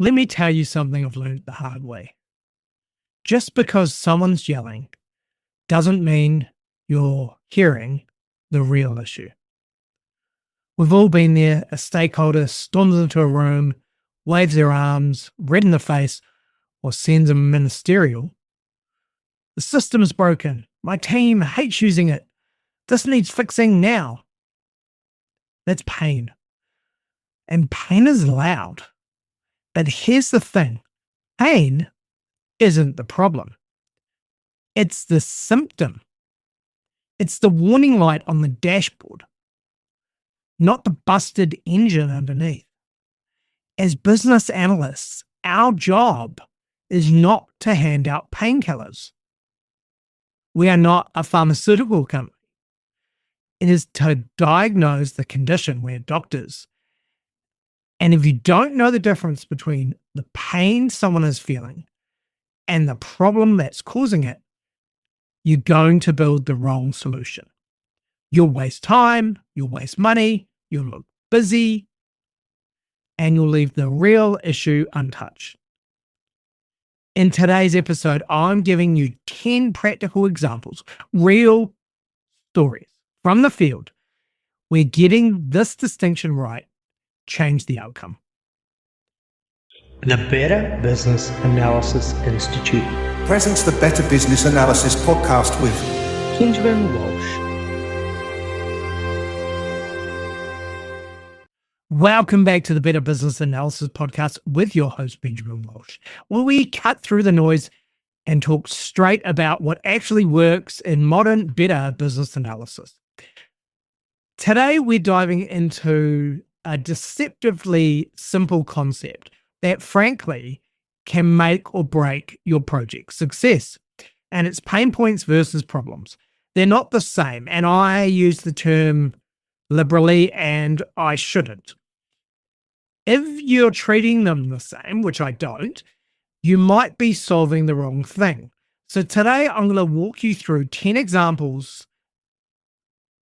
Let me tell you something I've learned the hard way. Just because someone's yelling doesn't mean you're hearing the real issue. We've all been there. A stakeholder storms into a room, waves their arms, red in the face, or sends a ministerial. The system's broken. My team hates using it. This needs fixing now. That's pain. And pain is loud. But here's the thing. Pain isn't the problem. It's the symptom. It's the warning light on the dashboard, not the busted engine underneath. As business analysts, our job is not to hand out painkillers. We are not a pharmaceutical company. It is to diagnose the condition. We're doctors. And if you don't know the difference between the pain someone is feeling and the problem that's causing it, you're going to build the wrong solution. You'll waste time, you'll waste money, you'll look busy, and you'll leave the real issue untouched. In today's episode, I'm giving you 10 practical examples, real stories from the field where getting this distinction right changed the outcome. The Better Business Analysis Institute presents the Better Business Analysis podcast with Benjamin Walsh. Welcome back to the Better Business Analysis podcast with your host, Benjamin Walsh, where we cut through the noise and talk straight about what actually works in modern, better business analysis. Today, we're diving into a deceptively simple concept that, frankly, can make or break your project's success. And it's pain points versus problems. They're not the same. And I use the term liberally, and I shouldn't. If you're treating them the same, which I don't, you might be solving the wrong thing. So today I'm going to walk you through 10 examples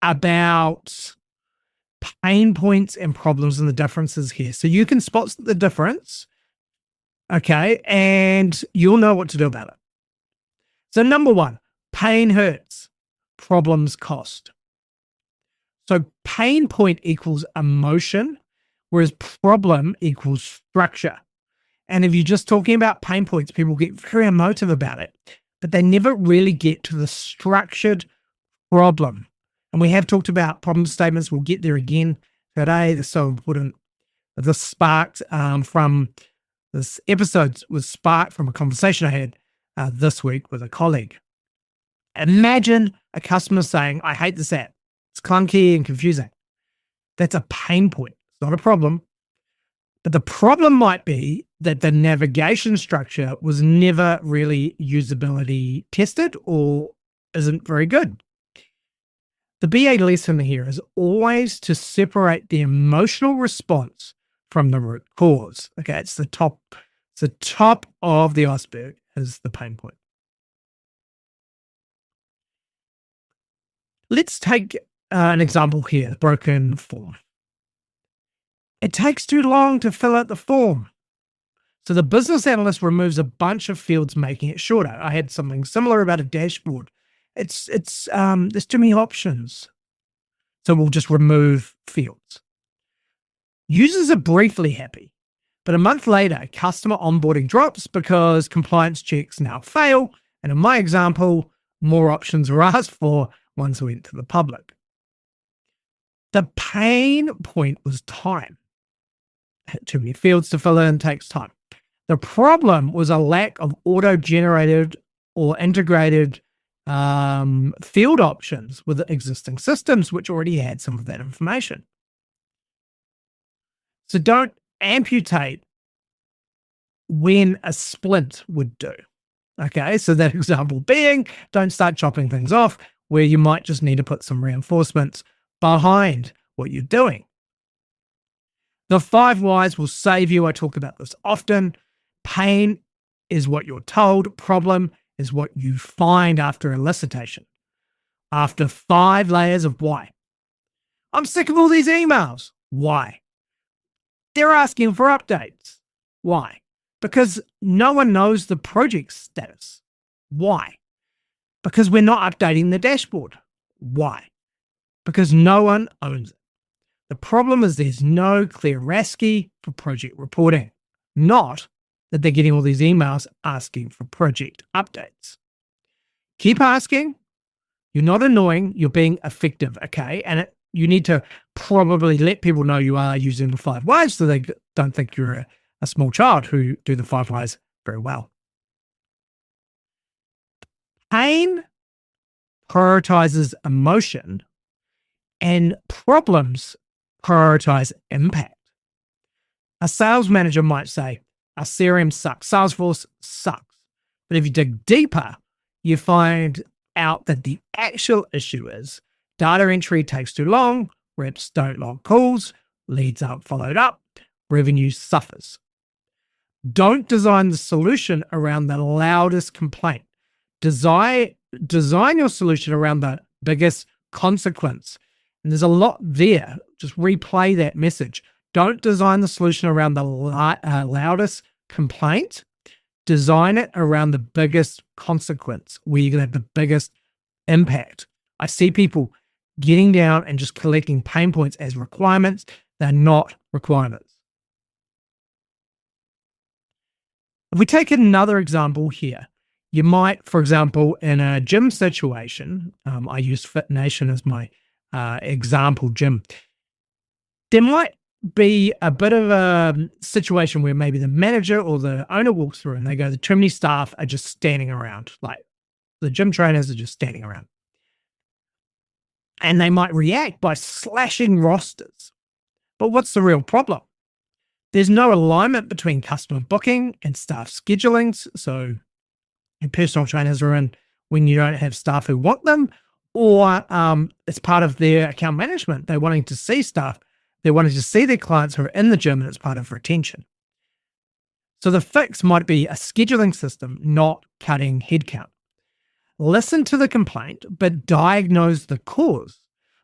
about pain points and problems and the differences here. So you can spot the difference, okay, and you'll know what to do about it. So number one, pain hurts, problems cost. So pain point equals emotion, whereas problem equals structure. And if you're just talking about pain points, people get very emotive about it, but they never really get to the structured problem. And we have talked about problem statements. We'll get there again today. They're so important. This sparked from this episode was sparked from a conversation I had this week with a colleague. Imagine a customer saying, I hate this app. It's clunky and confusing. That's a pain point. It's not a problem. But the problem might be that the navigation structure was never really usability tested or isn't very good. The BA lesson here is always to separate the emotional response from the root cause. Okay, it's the top of the iceberg is the pain point. Let's take an example here, broken form. It takes too long to fill out the form. So the business analyst removes a bunch of fields, making it shorter. I had something similar about a dashboard. There's too many options. So we'll just remove fields. Users are briefly happy, but a month later, customer onboarding drops because compliance checks now fail. And in my example, more options were asked for once we went to the public. The pain point was time. Too many fields to fill in takes time. The problem was a lack of auto-generated or integrated field options with existing systems, which already had some of that information. So don't amputate when a splint would do. Okay, so that example being, don't start chopping things off where you might just need to put some reinforcements behind what you're doing. The 5 whys will save you. I talk about this often. Pain is what you're told. Problem is what you find after elicitation. After 5 layers of why. I'm sick of all these emails. Why? They're asking for updates. Why? Because no one knows the project status. Why? Because we're not updating the dashboard. Why? Because no one owns it. The problem is there's no clear RASCI for project reporting, not that they're getting all these emails asking for project updates. Keep asking. You're not annoying. You're being effective, okay? And you need to probably let people know you are using the 5 whys so they don't think you're a small child who do the 5 whys very well. Pain prioritizes emotion and problems prioritize impact. A sales manager might say, our CRM sucks, Salesforce sucks. But if you dig deeper, you find out that the actual issue is data entry takes too long, reps don't log calls, leads aren't followed up, revenue suffers. Don't design the solution around the loudest complaint. Design your solution around the biggest consequence. And there's a lot there. Just replay that message. Don't design the solution around the loudest complaint. Design it around the biggest consequence, where you're going to have the biggest impact. I see people getting down and just collecting pain points as requirements. They're not requirements. If we take another example here, you might, for example, in a gym situation, I use FitNation as my example gym. There might be a bit of a situation where maybe the manager or the owner walks through and they go, the too many staff are just standing around. Like the gym trainers are just standing around. And they might react by slashing rosters. But what's the real problem? There's no alignment between customer booking and staff scheduling. So personal trainers are in when you don't have staff who want them, or it's part of their account management. They're wanting to see staff. They're wanting to see their clients who are in the gym, and it's part of retention. So the fix might be a scheduling system, not cutting headcount. Listen to the complaint, but diagnose the cause.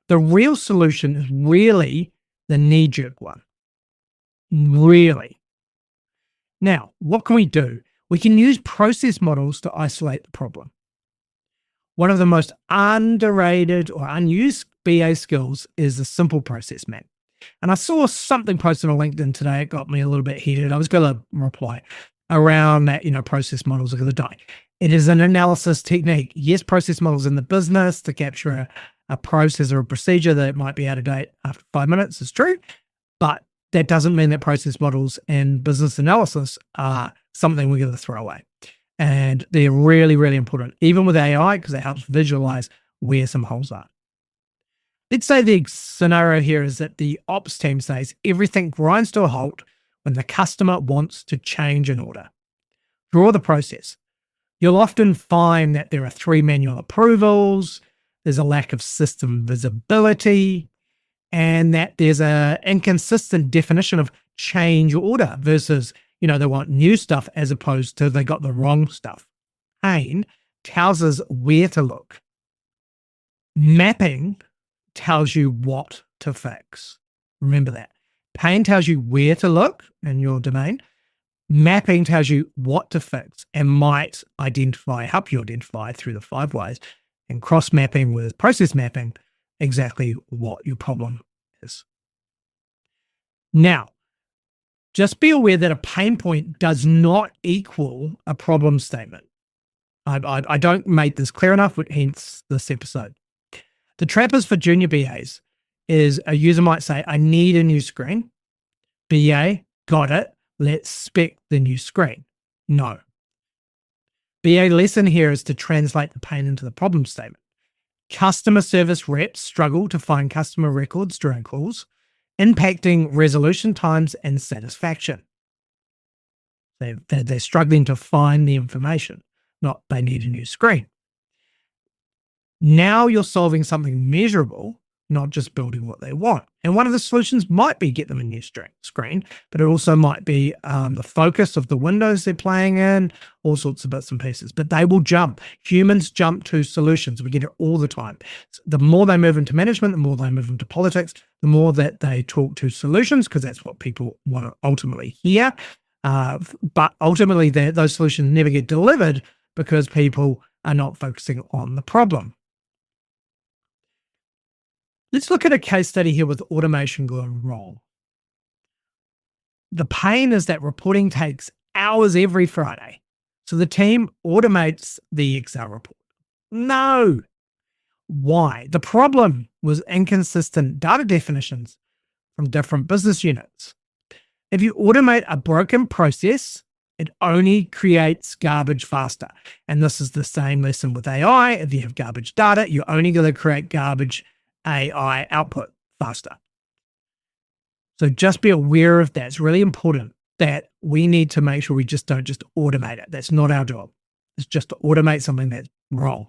The real solution is really the knee-jerk one. Really. Now, what can we do? We can use process models to isolate the problem. One of the most underrated or unused BA skills is the simple process map. And I saw something posted on LinkedIn today. It got me a little bit heated. I was going to reply around that, process models are going to die. It is an analysis technique. Yes, process models in the business to capture a process or a procedure that might be out of date after 5 minutes is true. But that doesn't mean that process models and business analysis are something we're going to throw away. And they're really, really important, even with AI, because it helps visualize where some holes are. Let's say the scenario here is that the ops team says everything grinds to a halt when the customer wants to change an order. Draw the process. You'll often find that there are 3 manual approvals, there's a lack of system visibility, and that there's an inconsistent definition of change order versus, they want new stuff as opposed to they got the wrong stuff. Pain tells us where to look. Mapping tells you what to fix. Remember that. Pain tells you where to look in your domain. Mapping tells you what to fix and might help you identify through the 5 whys, and cross-mapping with process mapping exactly what your problem is. Now, just be aware that a pain point does not equal a problem statement. I don't make this clear enough, hence this episode. The trap is for junior BAs is a user might say, I need a new screen. BA, got it. Let's spec the new screen. No. BA lesson here is to translate the pain into the problem statement. Customer service reps struggle to find customer records during calls, impacting resolution times and satisfaction. They're struggling to find the information, not they need a new screen. Now you're solving something measurable, not just building what they want. And one of the solutions might be get them a new screen, but it also might be the focus of the windows they're playing in, all sorts of bits and pieces. But they will jump. Humans jump to solutions. We get it all the time. The more they move into management, the more they move into politics, the more that they talk to solutions, because that's what people want to ultimately hear. But ultimately, those solutions never get delivered because people are not focusing on the problem. Let's look at a case study here with automation going wrong. The pain is that reporting takes hours every Friday. So the team automates the Excel report. No. Why? The problem was inconsistent data definitions from different business units. If you automate a broken process, it only creates garbage faster. And this is the same lesson with AI. If you have garbage data, you're only going to create garbage AI output faster. So just be aware of that. It's really important that we need to make sure we just don't just automate it. That's not our job. It's just to automate something that's wrong.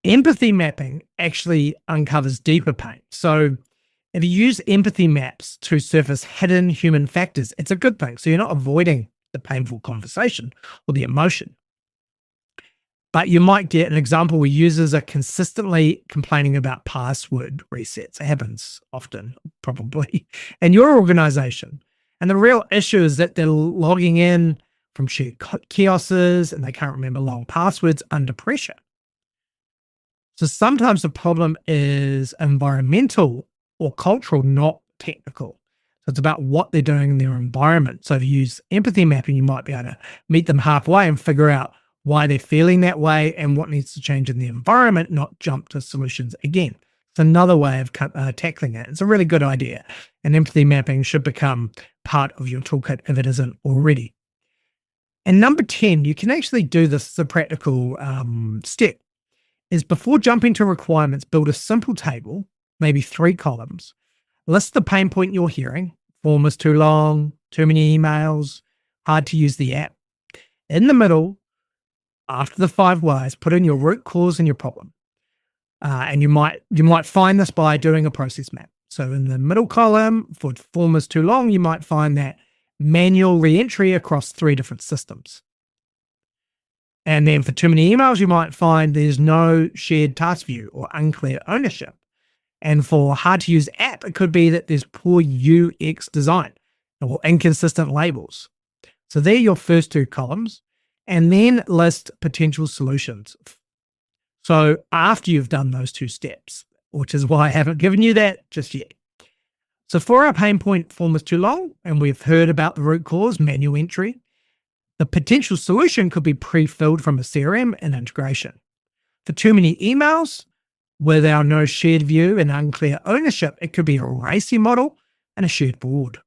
Empathy mapping actually uncovers deeper pain. So if you use empathy maps to surface hidden human factors, it's a good thing. So you're not avoiding the painful conversation or the emotion. But you might get an example where users are consistently complaining about password resets. It happens often, probably, in your organization. And the real issue is that they're logging in from shared kiosks and they can't remember long passwords under pressure. So sometimes the problem is environmental or cultural, not technical. So it's about what they're doing in their environment. So if you use empathy mapping, you might be able to meet them halfway and figure out why they're feeling that way and what needs to change in the environment, not jump to solutions again. It's another way of tackling it. It's a really good idea. And empathy mapping should become part of your toolkit if it isn't already. And number 10, you can actually do this as a practical step, is before jumping to requirements, build a simple table, maybe 3 columns, list the pain point you're hearing. Form is too long, too many emails, hard to use the app. In the middle, after the 5 whys, put in your root cause and your problem. And you might find this by doing a process map. So in the middle column, for form is too long, you might find that manual re-entry across 3 different systems. And then for too many emails, you might find there's no shared task view or unclear ownership. And for hard to use app, it could be that there's poor UX design or inconsistent labels. So they're your first 2 columns. And then list potential solutions. So after you've done those 2 steps, which is why I haven't given you that just yet. So for our pain point, form is too long, and we've heard about the root cause, manual entry. The potential solution could be pre-filled from a CRM and integration. For too many emails, with our no shared view and unclear ownership, it could be a RACI model and a shared board.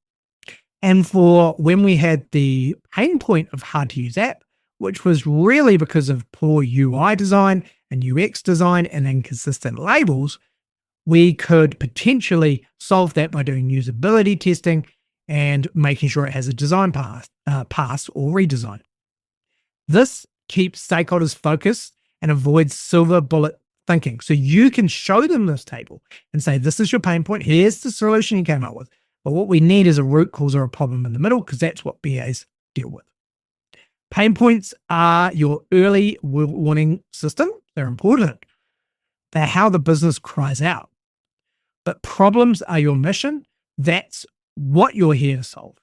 And for when we had the pain point of hard to use app, which was really because of poor UI design and UX design and inconsistent labels, we could potentially solve that by doing usability testing and making sure it has a design pass or redesign. This keeps stakeholders focused and avoids silver bullet thinking. So you can show them this table and say, this is your pain point. Here's the solution you came up with. But what we need is a root cause or a problem in the middle, because that's what BAs deal with. Pain points are your early warning system. They're important. They're how the business cries out. But problems are your mission. That's what you're here to solve.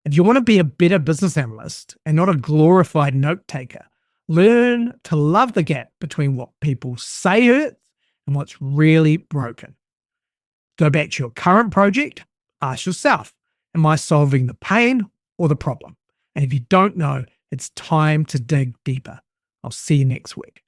If you want to be a better business analyst and not a glorified note taker, learn to love the gap between what people say hurts and what's really broken. Go back to your current project. Ask yourself, am I solving the pain or the problem? And if you don't know, it's time to dig deeper. I'll see you next week.